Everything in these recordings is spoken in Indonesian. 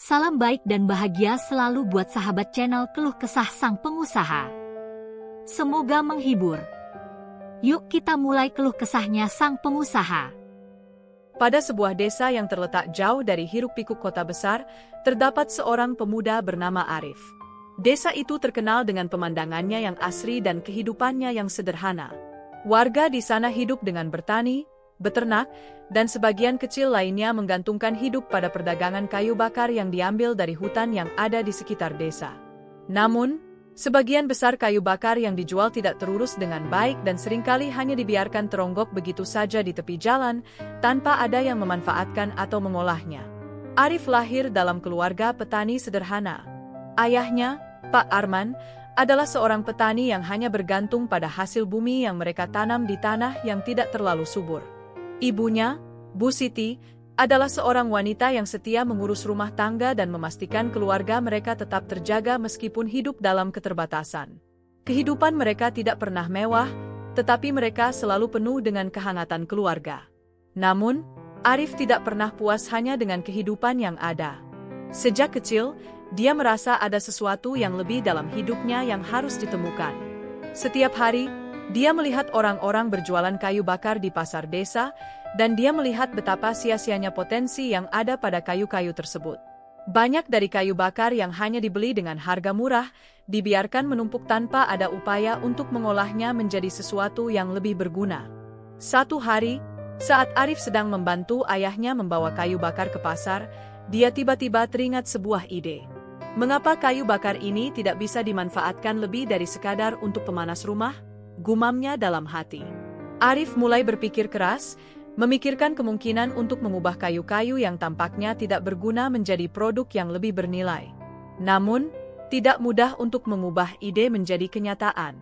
Salam baik dan bahagia selalu buat sahabat channel Keluh Kesah Sang Pengusaha. Semoga menghibur. Yuk kita mulai keluh kesahnya sang pengusaha. Pada sebuah desa yang terletak jauh dari hiruk-pikuk kota besar, terdapat seorang pemuda bernama Arif. Desa itu terkenal dengan pemandangannya yang asri dan kehidupannya yang sederhana. Warga di sana hidup dengan bertani, beternak, dan sebagian kecil lainnya menggantungkan hidup pada perdagangan kayu bakar yang diambil dari hutan yang ada di sekitar desa. Namun, sebagian besar kayu bakar yang dijual tidak terurus dengan baik dan seringkali hanya dibiarkan teronggok begitu saja di tepi jalan, tanpa ada yang memanfaatkan atau mengolahnya. Arif lahir dalam keluarga petani sederhana. Ayahnya, Pak Arman, adalah seorang petani yang hanya bergantung pada hasil bumi yang mereka tanam di tanah yang tidak terlalu subur. Ibunya, Bu Siti, adalah seorang wanita yang setia mengurus rumah tangga dan memastikan keluarga mereka tetap terjaga meskipun hidup dalam keterbatasan. Kehidupan mereka tidak pernah mewah, tetapi mereka selalu penuh dengan kehangatan keluarga. Namun, Arif tidak pernah puas hanya dengan kehidupan yang ada. Sejak kecil, dia merasa ada sesuatu yang lebih dalam hidupnya yang harus ditemukan. Setiap hari, dia melihat orang-orang berjualan kayu bakar di pasar desa, dan dia melihat betapa sia-sianya potensi yang ada pada kayu-kayu tersebut. Banyak dari kayu bakar yang hanya dibeli dengan harga murah, dibiarkan menumpuk tanpa ada upaya untuk mengolahnya menjadi sesuatu yang lebih berguna. Satu hari, saat Arif sedang membantu ayahnya membawa kayu bakar ke pasar, dia tiba-tiba teringat sebuah ide. Mengapa kayu bakar ini tidak bisa dimanfaatkan lebih dari sekadar untuk pemanas rumah? Gumamnya dalam hati. Arif mulai berpikir keras, memikirkan kemungkinan untuk mengubah kayu-kayu yang tampaknya tidak berguna menjadi produk yang lebih bernilai. Namun, tidak mudah untuk mengubah ide menjadi kenyataan.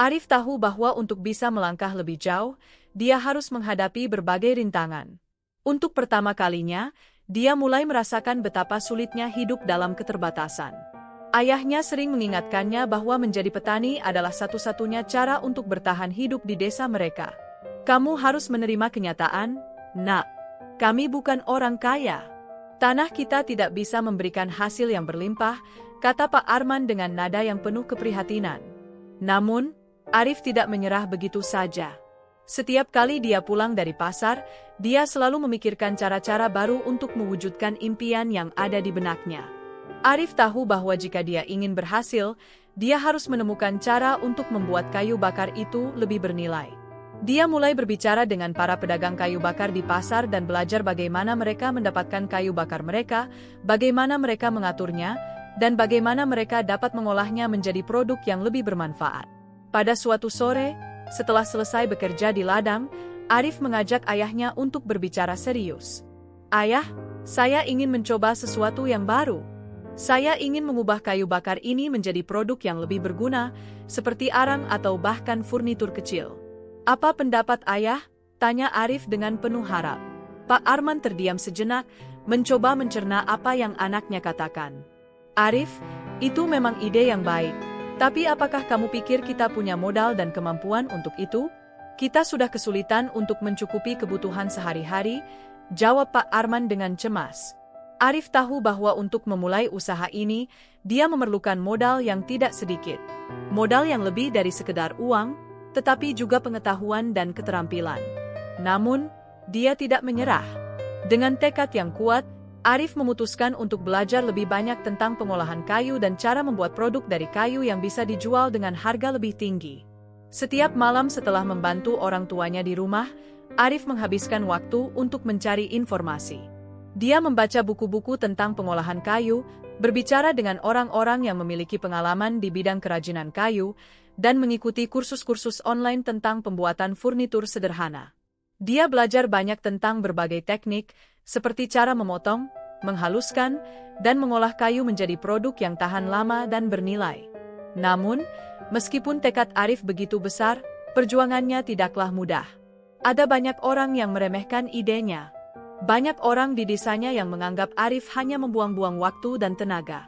Arif tahu bahwa untuk bisa melangkah lebih jauh, dia harus menghadapi berbagai rintangan. Untuk pertama kalinya, dia mulai merasakan betapa sulitnya hidup dalam keterbatasan. Ayahnya sering mengingatkannya bahwa menjadi petani adalah satu-satunya cara untuk bertahan hidup di desa mereka. Kamu harus menerima kenyataan, Nak. Kami bukan orang kaya. Tanah kita tidak bisa memberikan hasil yang berlimpah, kata Pak Arman dengan nada yang penuh keprihatinan. Namun, Arif tidak menyerah begitu saja. Setiap kali dia pulang dari pasar, dia selalu memikirkan cara-cara baru untuk mewujudkan impian yang ada di benaknya. Arif tahu bahwa jika dia ingin berhasil, dia harus menemukan cara untuk membuat kayu bakar itu lebih bernilai. Dia mulai berbicara dengan para pedagang kayu bakar di pasar dan belajar bagaimana mereka mendapatkan kayu bakar mereka, bagaimana mereka mengaturnya, dan bagaimana mereka dapat mengolahnya menjadi produk yang lebih bermanfaat. Pada suatu sore, setelah selesai bekerja di ladang, Arif mengajak ayahnya untuk berbicara serius. Ayah, saya ingin mencoba sesuatu yang baru. Saya ingin mengubah kayu bakar ini menjadi produk yang lebih berguna, seperti arang atau bahkan furnitur kecil. Apa pendapat ayah? Tanya Arif dengan penuh harap. Pak Arman terdiam sejenak, mencoba mencerna apa yang anaknya katakan. Arif, itu memang ide yang baik. Tapi apakah kamu pikir kita punya modal dan kemampuan untuk itu? Kita sudah kesulitan untuk mencukupi kebutuhan sehari-hari, jawab Pak Arman dengan cemas. Arif tahu bahwa untuk memulai usaha ini, dia memerlukan modal yang tidak sedikit. Modal yang lebih dari sekedar uang, tetapi juga pengetahuan dan keterampilan. Namun, dia tidak menyerah. Dengan tekad yang kuat, Arif memutuskan untuk belajar lebih banyak tentang pengolahan kayu dan cara membuat produk dari kayu yang bisa dijual dengan harga lebih tinggi. Setiap malam setelah membantu orang tuanya di rumah, Arif menghabiskan waktu untuk mencari informasi. Dia membaca buku-buku tentang pengolahan kayu, berbicara dengan orang-orang yang memiliki pengalaman di bidang kerajinan kayu, dan mengikuti kursus-kursus online tentang pembuatan furnitur sederhana. Dia belajar banyak tentang berbagai teknik, seperti cara memotong, menghaluskan, dan mengolah kayu menjadi produk yang tahan lama dan bernilai. Namun, meskipun tekad Arif begitu besar, perjuangannya tidaklah mudah. Ada banyak orang yang meremehkan idenya. Banyak orang di desanya yang menganggap Arif hanya membuang-buang waktu dan tenaga.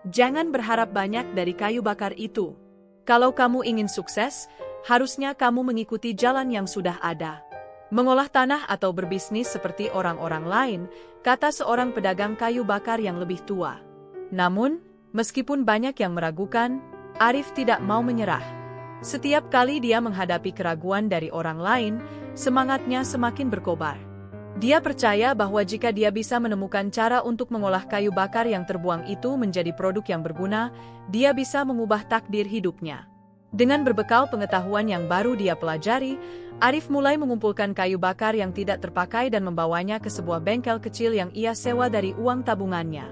Jangan berharap banyak dari kayu bakar itu. Kalau kamu ingin sukses, harusnya kamu mengikuti jalan yang sudah ada. Mengolah tanah atau berbisnis seperti orang-orang lain, kata seorang pedagang kayu bakar yang lebih tua. Namun, meskipun banyak yang meragukan, Arif tidak mau menyerah. Setiap kali dia menghadapi keraguan dari orang lain, semangatnya semakin berkobar. Dia percaya bahwa jika dia bisa menemukan cara untuk mengolah kayu bakar yang terbuang itu menjadi produk yang berguna, dia bisa mengubah takdir hidupnya. Dengan berbekal pengetahuan yang baru dia pelajari, Arif mulai mengumpulkan kayu bakar yang tidak terpakai dan membawanya ke sebuah bengkel kecil yang ia sewa dari uang tabungannya.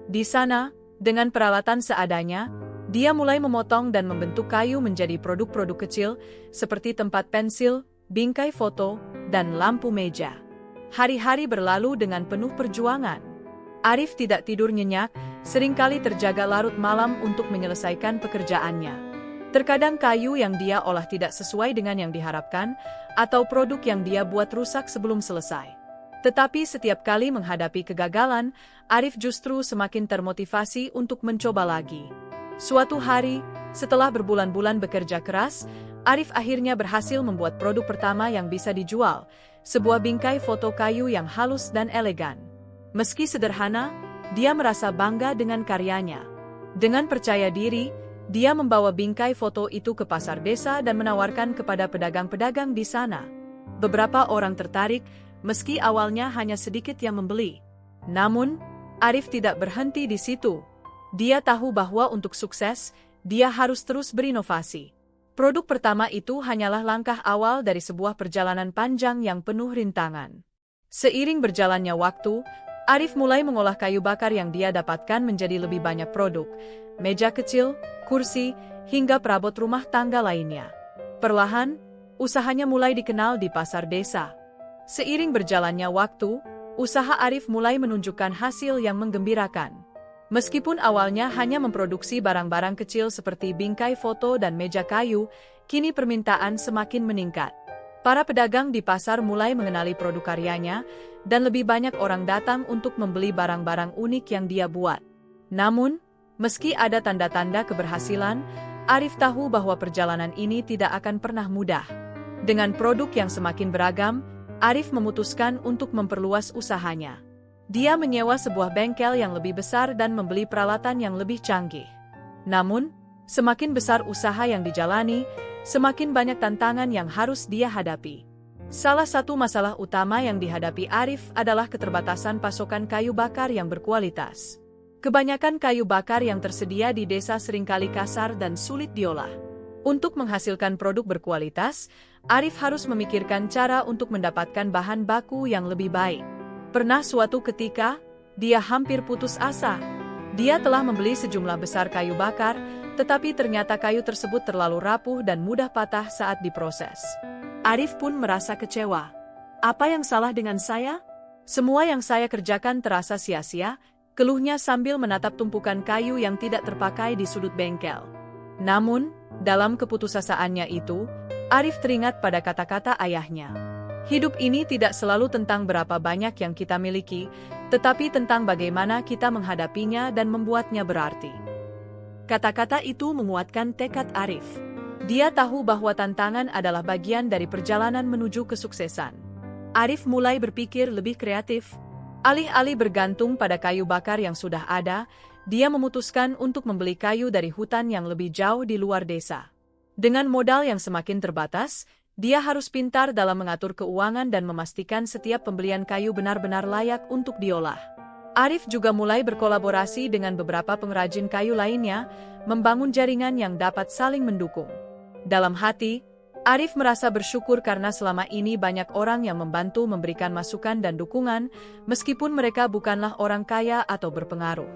Di sana, dengan peralatan seadanya, dia mulai memotong dan membentuk kayu menjadi produk-produk kecil, seperti tempat pensil, bingkai foto, dan lampu meja. Hari-hari berlalu dengan penuh perjuangan. Arif tidak tidur nyenyak, seringkali terjaga larut malam untuk menyelesaikan pekerjaannya. Terkadang kayu yang dia olah tidak sesuai dengan yang diharapkan, atau produk yang dia buat rusak sebelum selesai. Tetapi setiap kali menghadapi kegagalan, Arif justru semakin termotivasi untuk mencoba lagi. Suatu hari, setelah berbulan-bulan bekerja keras, Arif akhirnya berhasil membuat produk pertama yang bisa dijual, sebuah bingkai foto kayu yang halus dan elegan. Meski sederhana, dia merasa bangga dengan karyanya. Dengan percaya diri, dia membawa bingkai foto itu ke pasar desa dan menawarkan kepada pedagang-pedagang di sana. Beberapa orang tertarik, meski awalnya hanya sedikit yang membeli. Namun, Arif tidak berhenti di situ. Dia tahu bahwa untuk sukses, dia harus terus berinovasi. Produk pertama itu hanyalah langkah awal dari sebuah perjalanan panjang yang penuh rintangan. Seiring berjalannya waktu, Arif mulai mengolah kayu bakar yang dia dapatkan menjadi lebih banyak produk, meja kecil, kursi, hingga perabot rumah tangga lainnya. Perlahan, usahanya mulai dikenal di pasar desa. Seiring berjalannya waktu, usaha Arif mulai menunjukkan hasil yang menggembirakan. Meskipun awalnya hanya memproduksi barang-barang kecil seperti bingkai foto dan meja kayu, kini permintaan semakin meningkat. Para pedagang di pasar mulai mengenali produk karyanya, dan lebih banyak orang datang untuk membeli barang-barang unik yang dia buat. Namun, meski ada tanda-tanda keberhasilan, Arif tahu bahwa perjalanan ini tidak akan pernah mudah. Dengan produk yang semakin beragam, Arif memutuskan untuk memperluas usahanya. Dia menyewa sebuah bengkel yang lebih besar dan membeli peralatan yang lebih canggih. Namun, semakin besar usaha yang dijalani, semakin banyak tantangan yang harus dia hadapi. Salah satu masalah utama yang dihadapi Arif adalah keterbatasan pasokan kayu bakar yang berkualitas. Kebanyakan kayu bakar yang tersedia di desa seringkali kasar dan sulit diolah. Untuk menghasilkan produk berkualitas, Arif harus memikirkan cara untuk mendapatkan bahan baku yang lebih baik. Pernah suatu ketika, dia hampir putus asa. Dia telah membeli sejumlah besar kayu bakar, tetapi ternyata kayu tersebut terlalu rapuh dan mudah patah saat diproses. Arif pun merasa kecewa. Apa yang salah dengan saya? Semua yang saya kerjakan terasa sia-sia, keluhnya sambil menatap tumpukan kayu yang tidak terpakai di sudut bengkel. Namun, dalam keputusasaannya itu, Arif teringat pada kata-kata ayahnya. Hidup ini tidak selalu tentang berapa banyak yang kita miliki, tetapi tentang bagaimana kita menghadapinya dan membuatnya berarti. Kata-kata itu menguatkan tekad Arif. Dia tahu bahwa tantangan adalah bagian dari perjalanan menuju kesuksesan. Arif mulai berpikir lebih kreatif. Alih-alih bergantung pada kayu bakar yang sudah ada, dia memutuskan untuk membeli kayu dari hutan yang lebih jauh di luar desa. Dengan modal yang semakin terbatas, dia harus pintar dalam mengatur keuangan dan memastikan setiap pembelian kayu benar-benar layak untuk diolah. Arif juga mulai berkolaborasi dengan beberapa pengrajin kayu lainnya, membangun jaringan yang dapat saling mendukung. Dalam hati, Arif merasa bersyukur karena selama ini banyak orang yang membantu memberikan masukan dan dukungan, meskipun mereka bukanlah orang kaya atau berpengaruh.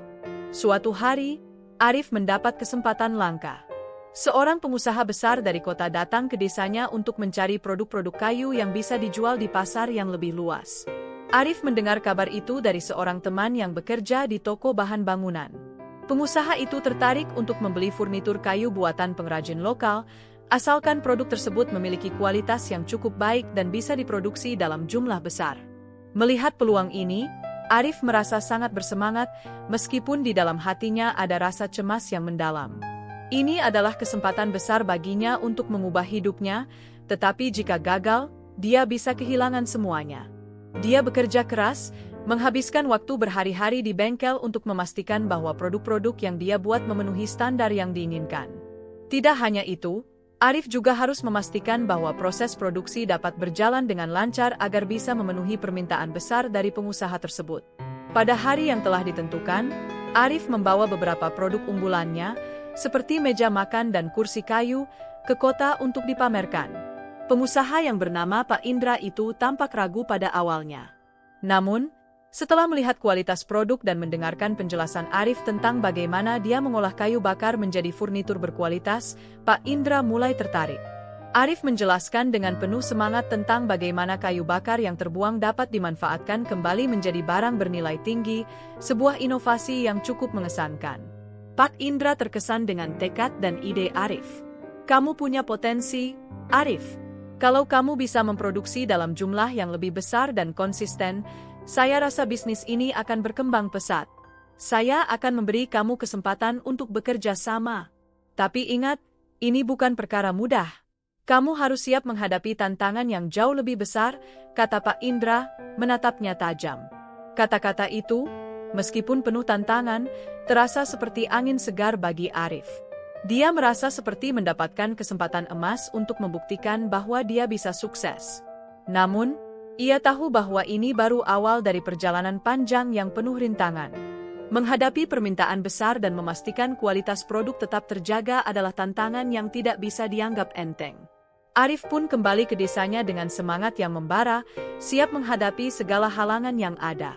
Suatu hari, Arif mendapat kesempatan langka. Seorang pengusaha besar dari kota datang ke desanya untuk mencari produk-produk kayu yang bisa dijual di pasar yang lebih luas. Arif mendengar kabar itu dari seorang teman yang bekerja di toko bahan bangunan. Pengusaha itu tertarik untuk membeli furnitur kayu buatan pengrajin lokal, asalkan produk tersebut memiliki kualitas yang cukup baik dan bisa diproduksi dalam jumlah besar. Melihat peluang ini, Arif merasa sangat bersemangat, meskipun di dalam hatinya ada rasa cemas yang mendalam. Ini adalah kesempatan besar baginya untuk mengubah hidupnya, tetapi jika gagal, dia bisa kehilangan semuanya. Dia bekerja keras, menghabiskan waktu berhari-hari di bengkel untuk memastikan bahwa produk-produk yang dia buat memenuhi standar yang diinginkan. Tidak hanya itu, Arif juga harus memastikan bahwa proses produksi dapat berjalan dengan lancar agar bisa memenuhi permintaan besar dari pengusaha tersebut. Pada hari yang telah ditentukan, Arif membawa beberapa produk unggulannya, seperti meja makan dan kursi kayu, ke kota untuk dipamerkan. Pengusaha yang bernama Pak Indra itu tampak ragu pada awalnya. Namun, setelah melihat kualitas produk dan mendengarkan penjelasan Arif tentang bagaimana dia mengolah kayu bakar menjadi furnitur berkualitas, Pak Indra mulai tertarik. Arif menjelaskan dengan penuh semangat tentang bagaimana kayu bakar yang terbuang dapat dimanfaatkan kembali menjadi barang bernilai tinggi, sebuah inovasi yang cukup mengesankan. Pak Indra terkesan dengan tekad dan ide Arif. Kamu punya potensi, Arif. Kalau kamu bisa memproduksi dalam jumlah yang lebih besar dan konsisten, saya rasa bisnis ini akan berkembang pesat. Saya akan memberi kamu kesempatan untuk bekerja sama. Tapi ingat, ini bukan perkara mudah. Kamu harus siap menghadapi tantangan yang jauh lebih besar, kata Pak Indra, menatapnya tajam. Kata-kata itu, meskipun penuh tantangan, terasa seperti angin segar bagi Arif. Dia merasa seperti mendapatkan kesempatan emas untuk membuktikan bahwa dia bisa sukses. Namun, ia tahu bahwa ini baru awal dari perjalanan panjang yang penuh rintangan. Menghadapi permintaan besar dan memastikan kualitas produk tetap terjaga adalah tantangan yang tidak bisa dianggap enteng. Arif pun kembali ke desanya dengan semangat yang membara, siap menghadapi segala halangan yang ada.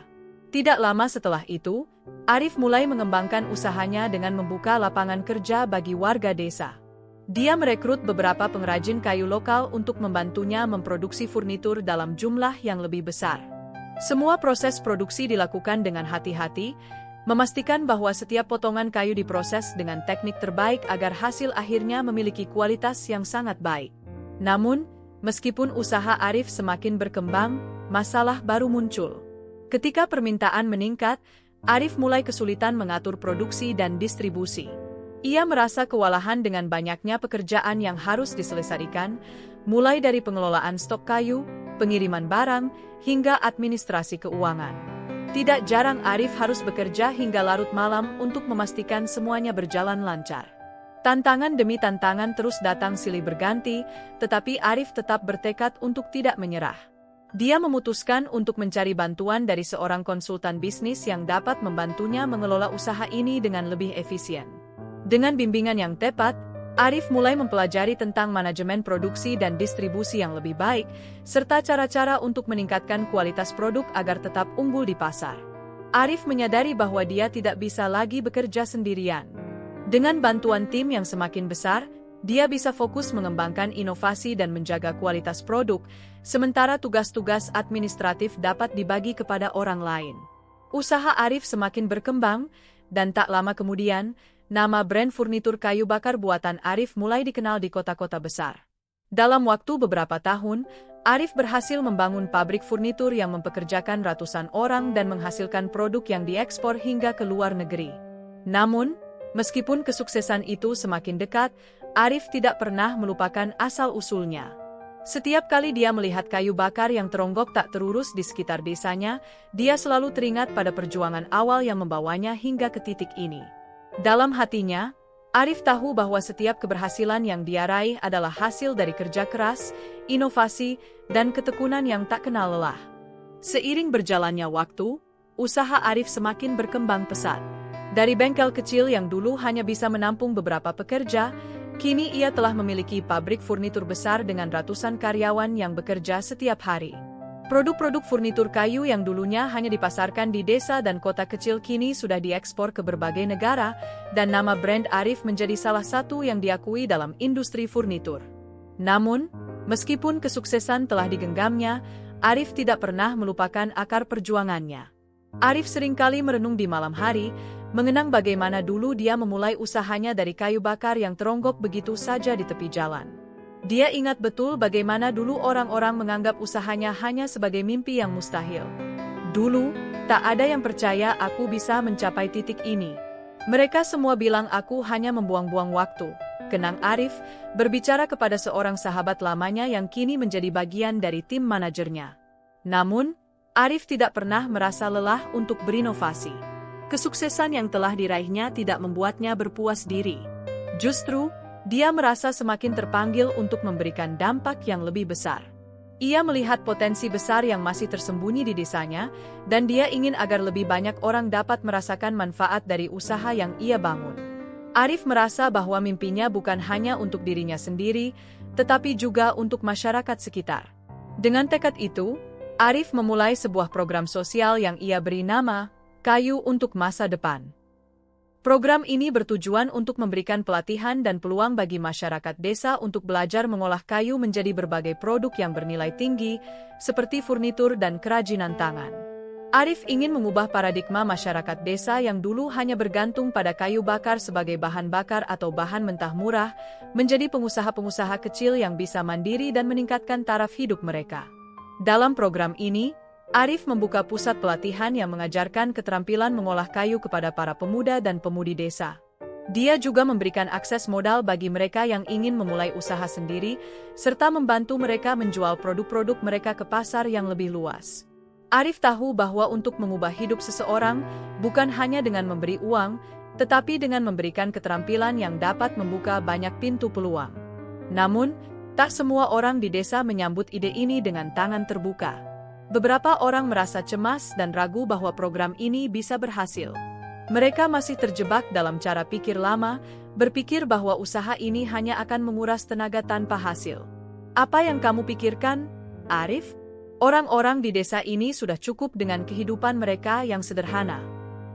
Tidak lama setelah itu, Arif mulai mengembangkan usahanya dengan membuka lapangan kerja bagi warga desa. Dia merekrut beberapa pengrajin kayu lokal untuk membantunya memproduksi furnitur dalam jumlah yang lebih besar. Semua proses produksi dilakukan dengan hati-hati, memastikan bahwa setiap potongan kayu diproses dengan teknik terbaik agar hasil akhirnya memiliki kualitas yang sangat baik. Namun, meskipun usaha Arif semakin berkembang, masalah baru muncul. Ketika permintaan meningkat, Arif mulai kesulitan mengatur produksi dan distribusi. Ia merasa kewalahan dengan banyaknya pekerjaan yang harus diselesaikan, mulai dari pengelolaan stok kayu, pengiriman barang, hingga administrasi keuangan. Tidak jarang Arif harus bekerja hingga larut malam untuk memastikan semuanya berjalan lancar. Tantangan demi tantangan terus datang silih berganti, tetapi Arif tetap bertekad untuk tidak menyerah. Dia memutuskan untuk mencari bantuan dari seorang konsultan bisnis yang dapat membantunya mengelola usaha ini dengan lebih efisien. Dengan bimbingan yang tepat, Arif mulai mempelajari tentang manajemen produksi dan distribusi yang lebih baik, serta cara-cara untuk meningkatkan kualitas produk agar tetap unggul di pasar. Arif menyadari bahwa dia tidak bisa lagi bekerja sendirian. Dengan bantuan tim yang semakin besar, dia bisa fokus mengembangkan inovasi dan menjaga kualitas produk, sementara tugas-tugas administratif dapat dibagi kepada orang lain. Usaha Arif semakin berkembang, dan tak lama kemudian, nama brand furnitur kayu bakar buatan Arif mulai dikenal di kota-kota besar. Dalam waktu beberapa tahun, Arif berhasil membangun pabrik furnitur yang mempekerjakan ratusan orang dan menghasilkan produk yang diekspor hingga ke luar negeri. Namun, meskipun kesuksesan itu semakin dekat, Arif tidak pernah melupakan asal-usulnya. Setiap kali dia melihat kayu bakar yang teronggok tak terurus di sekitar desanya, dia selalu teringat pada perjuangan awal yang membawanya hingga ke titik ini. Dalam hatinya, Arif tahu bahwa setiap keberhasilan yang dia raih adalah hasil dari kerja keras, inovasi, dan ketekunan yang tak kenal lelah. Seiring berjalannya waktu, usaha Arif semakin berkembang pesat. Dari bengkel kecil yang dulu hanya bisa menampung beberapa pekerja, kini ia telah memiliki pabrik furnitur besar dengan ratusan karyawan yang bekerja setiap hari. Produk-produk furnitur kayu yang dulunya hanya dipasarkan di desa dan kota kecil kini sudah diekspor ke berbagai negara, dan nama brand Arif menjadi salah satu yang diakui dalam industri furnitur. Namun, meskipun kesuksesan telah digenggamnya, Arif tidak pernah melupakan akar perjuangannya. Arif seringkali merenung di malam hari, mengenang bagaimana dulu dia memulai usahanya dari kayu bakar yang teronggok begitu saja di tepi jalan. Dia ingat betul bagaimana dulu orang-orang menganggap usahanya hanya sebagai mimpi yang mustahil. Dulu, tak ada yang percaya aku bisa mencapai titik ini. Mereka semua bilang aku hanya membuang-buang waktu. kenang Arif, berbicara kepada seorang sahabat lamanya yang kini menjadi bagian dari tim manajernya. Namun, Arif tidak pernah merasa lelah untuk berinovasi. Kesuksesan yang telah diraihnya tidak membuatnya berpuas diri. Justru, dia merasa semakin terpanggil untuk memberikan dampak yang lebih besar. Ia melihat potensi besar yang masih tersembunyi di desanya, dan dia ingin agar lebih banyak orang dapat merasakan manfaat dari usaha yang ia bangun. Arif merasa bahwa mimpinya bukan hanya untuk dirinya sendiri, tetapi juga untuk masyarakat sekitar. Dengan tekad itu, Arif memulai sebuah program sosial yang ia beri nama Kayu untuk Masa Depan. Program ini bertujuan untuk memberikan pelatihan dan peluang bagi masyarakat desa untuk belajar mengolah kayu menjadi berbagai produk yang bernilai tinggi, seperti furnitur dan kerajinan tangan. Arif ingin mengubah paradigma masyarakat desa yang dulu hanya bergantung pada kayu bakar sebagai bahan bakar atau bahan mentah murah, menjadi pengusaha-pengusaha kecil yang bisa mandiri dan meningkatkan taraf hidup mereka. Dalam program ini, Arif membuka pusat pelatihan yang mengajarkan keterampilan mengolah kayu kepada para pemuda dan pemudi desa. Dia juga memberikan akses modal bagi mereka yang ingin memulai usaha sendiri, serta membantu mereka menjual produk-produk mereka ke pasar yang lebih luas. Arif tahu bahwa untuk mengubah hidup seseorang bukan hanya dengan memberi uang, tetapi dengan memberikan keterampilan yang dapat membuka banyak pintu peluang. Namun, tak semua orang di desa menyambut ide ini dengan tangan terbuka. Beberapa orang merasa cemas dan ragu bahwa program ini bisa berhasil. Mereka masih terjebak dalam cara pikir lama, berpikir bahwa usaha ini hanya akan menguras tenaga tanpa hasil. Apa yang kamu pikirkan, Arif? Orang-orang di desa ini sudah cukup dengan kehidupan mereka yang sederhana.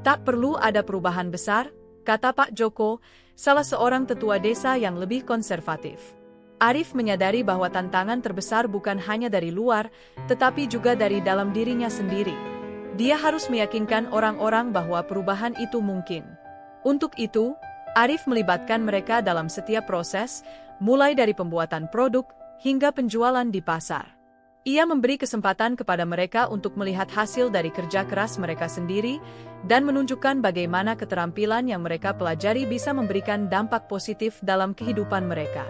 Tak perlu ada perubahan besar, kata Pak Joko, salah seorang tetua desa yang lebih konservatif. Arif menyadari bahwa tantangan terbesar bukan hanya dari luar, tetapi juga dari dalam dirinya sendiri. Dia harus meyakinkan orang-orang bahwa perubahan itu mungkin. Untuk itu, Arif melibatkan mereka dalam setiap proses, mulai dari pembuatan produk hingga penjualan di pasar. Ia memberi kesempatan kepada mereka untuk melihat hasil dari kerja keras mereka sendiri dan menunjukkan bagaimana keterampilan yang mereka pelajari bisa memberikan dampak positif dalam kehidupan mereka.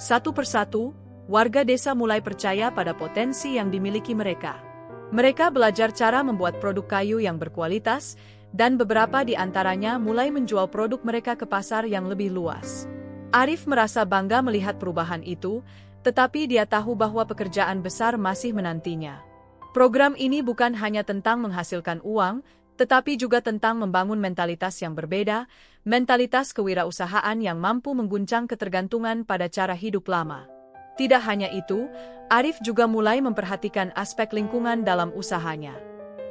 Satu persatu, warga desa mulai percaya pada potensi yang dimiliki mereka. Mereka belajar cara membuat produk kayu yang berkualitas, dan beberapa di antaranya mulai menjual produk mereka ke pasar yang lebih luas. Arif merasa bangga melihat perubahan itu, tetapi dia tahu bahwa pekerjaan besar masih menantinya. Program ini bukan hanya tentang menghasilkan uang, tetapi juga tentang membangun mentalitas yang berbeda, mentalitas kewirausahaan yang mampu mengguncang ketergantungan pada cara hidup lama. Tidak hanya itu, Arif juga mulai memperhatikan aspek lingkungan dalam usahanya.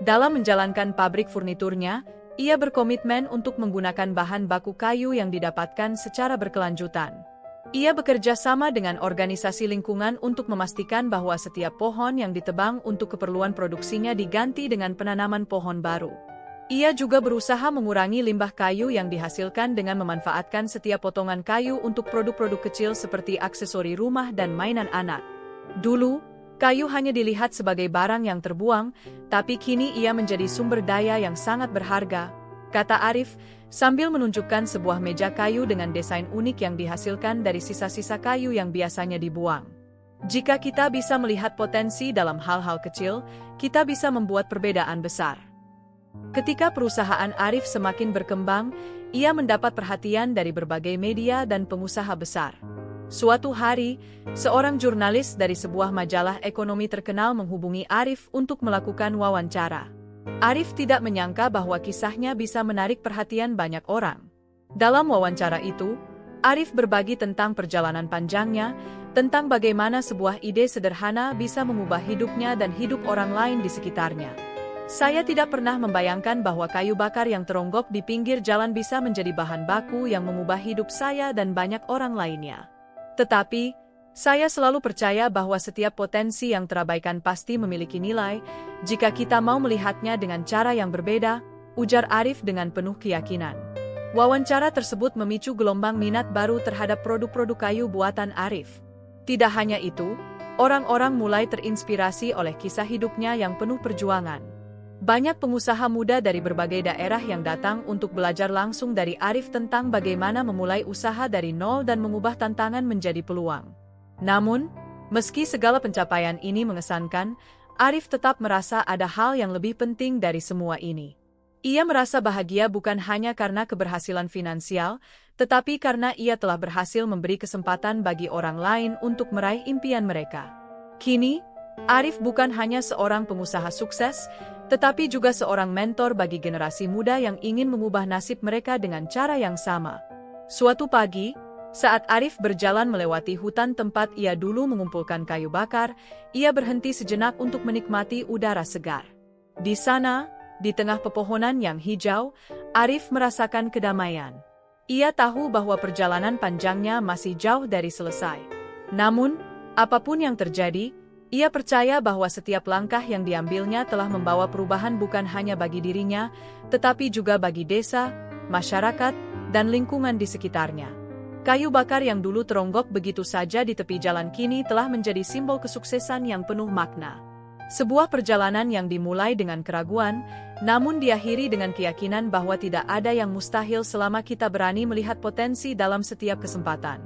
Dalam menjalankan pabrik furniturnya, ia berkomitmen untuk menggunakan bahan baku kayu yang didapatkan secara berkelanjutan. Ia bekerja sama dengan organisasi lingkungan untuk memastikan bahwa setiap pohon yang ditebang untuk keperluan produksinya diganti dengan penanaman pohon baru. Ia juga berusaha mengurangi limbah kayu yang dihasilkan dengan memanfaatkan setiap potongan kayu untuk produk-produk kecil seperti aksesori rumah dan mainan anak. Dulu, kayu hanya dilihat sebagai barang yang terbuang, tapi kini ia menjadi sumber daya yang sangat berharga, kata Arif, sambil menunjukkan sebuah meja kayu dengan desain unik yang dihasilkan dari sisa-sisa kayu yang biasanya dibuang. Jika kita bisa melihat potensi dalam hal-hal kecil, kita bisa membuat perbedaan besar. Ketika perusahaan Arif semakin berkembang, ia mendapat perhatian dari berbagai media dan pengusaha besar. Suatu hari, seorang jurnalis dari sebuah majalah ekonomi terkenal menghubungi Arif untuk melakukan wawancara. Arif tidak menyangka bahwa kisahnya bisa menarik perhatian banyak orang. Dalam wawancara itu, Arif berbagi tentang perjalanan panjangnya, tentang bagaimana sebuah ide sederhana bisa mengubah hidupnya dan hidup orang lain di sekitarnya. Saya tidak pernah membayangkan bahwa kayu bakar yang teronggok di pinggir jalan bisa menjadi bahan baku yang mengubah hidup saya dan banyak orang lainnya. Tetapi, saya selalu percaya bahwa setiap potensi yang terabaikan pasti memiliki nilai, jika kita mau melihatnya dengan cara yang berbeda, ujar Arif dengan penuh keyakinan. Wawancara tersebut memicu gelombang minat baru terhadap produk-produk kayu buatan Arif. Tidak hanya itu, orang-orang mulai terinspirasi oleh kisah hidupnya yang penuh perjuangan. Banyak pengusaha muda dari berbagai daerah yang datang untuk belajar langsung dari Arif tentang bagaimana memulai usaha dari nol dan mengubah tantangan menjadi peluang. Namun, meski segala pencapaian ini mengesankan, Arif tetap merasa ada hal yang lebih penting dari semua ini. Ia merasa bahagia bukan hanya karena keberhasilan finansial, tetapi karena ia telah berhasil memberi kesempatan bagi orang lain untuk meraih impian mereka. Kini, Arif bukan hanya seorang pengusaha sukses, tetapi juga seorang mentor bagi generasi muda yang ingin mengubah nasib mereka dengan cara yang sama. Suatu pagi, saat Arif berjalan melewati hutan tempat ia dulu mengumpulkan kayu bakar, ia berhenti sejenak untuk menikmati udara segar. Di sana, di tengah pepohonan yang hijau, Arif merasakan kedamaian. Ia tahu bahwa perjalanan panjangnya masih jauh dari selesai. Namun, apapun yang terjadi, ia percaya bahwa setiap langkah yang diambilnya telah membawa perubahan bukan hanya bagi dirinya, tetapi juga bagi desa, masyarakat, dan lingkungan di sekitarnya. Kayu bakar yang dulu teronggok begitu saja di tepi jalan kini telah menjadi simbol kesuksesan yang penuh makna. Sebuah perjalanan yang dimulai dengan keraguan, namun diakhiri dengan keyakinan bahwa tidak ada yang mustahil selama kita berani melihat potensi dalam setiap kesempatan.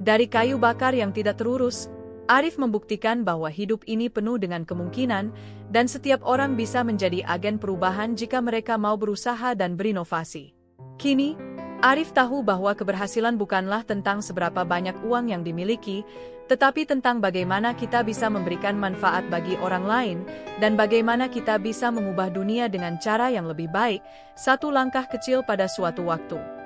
Dari kayu bakar yang tidak terurus, Arif membuktikan bahwa hidup ini penuh dengan kemungkinan, dan setiap orang bisa menjadi agen perubahan jika mereka mau berusaha dan berinovasi. Kini, Arif tahu bahwa keberhasilan bukanlah tentang seberapa banyak uang yang dimiliki, tetapi tentang bagaimana kita bisa memberikan manfaat bagi orang lain, dan bagaimana kita bisa mengubah dunia dengan cara yang lebih baik, satu langkah kecil pada suatu waktu.